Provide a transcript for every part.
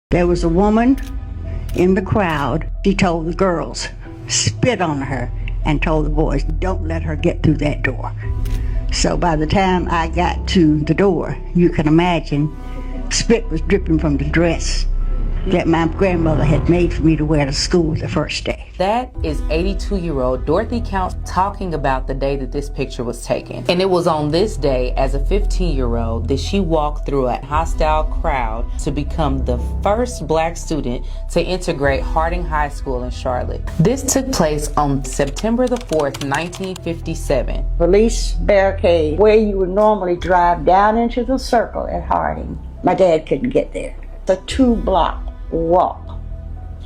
There was a woman in the crowd. She told the girls, spit on her, and told the boys, don't let her get through that door. So by the time I got to the door, you can imagine spit was dripping from the dress that my grandmother had made for me to wear to school the first day. That is 82-year-old Dorothy Counts talking about the day that this picture was taken. And it was on this day, as a 15-year-old, that she walked through a hostile crowd to become the first black student to integrate Harding High School in Charlotte. This took place on September the 4th, 1957. Police barricade where you would normally drive down into the circle at Harding. My dad couldn't get there. It's a 2-block walk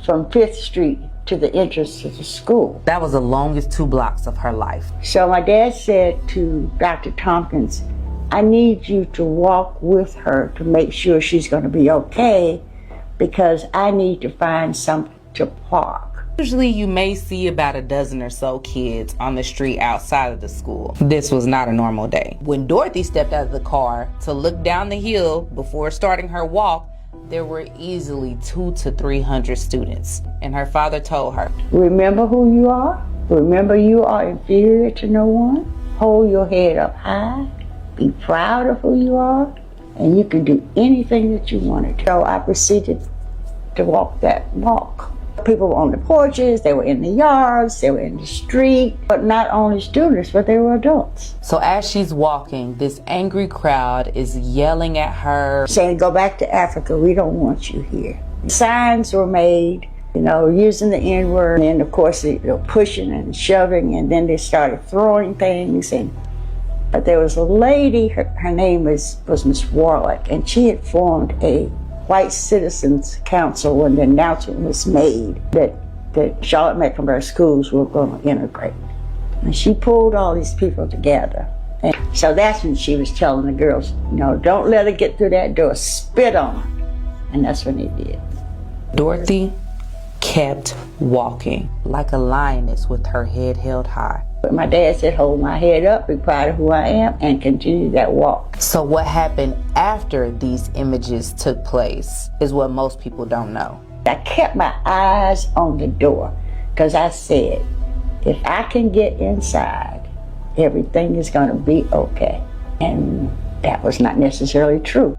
from 5th Street to the entrance to the school. That was the longest 2 blocks of her life. So my dad said to Dr. Tompkins, I need you to walk with her to make sure she's going to be okay, because I need to find something to park. Usually you may see about a dozen or so kids on the street outside of the school. This was not a normal day. When Dorothy stepped out of the car to look down the hill before starting her walk, there were easily 200 to 300 students, and her father told her, remember who you are. Remember you are inferior to no one. Hold your head up high. Be proud of who you are, and you can do anything that you want to. So I proceeded to walk that walk. People were on the porches, they were in the yards, they were in the street, but not only students, but they were adults. So as she's walking, this angry crowd is yelling at her, saying, go back to Africa, we don't want you here. Signs were made, using the N-word, and of course they were pushing and shoving, and then they started throwing things. But there was a lady, her name was Miss Warlick, and she had formed a White Citizens Council when the announcement was made that Charlotte-Mecklenburg schools were going to integrate. And she pulled all these people together. And so that's when she was telling the girls, don't let her get through that door, spit on her. And that's when they did. Dorothy kept walking like a lioness with her head held high. But my dad said, hold my head up, be proud of who I am, and continue that walk. So what happened after these images took place is what most people don't know. I kept my eyes on the door because I said, if I can get inside, everything is going to be okay. And that was not necessarily true.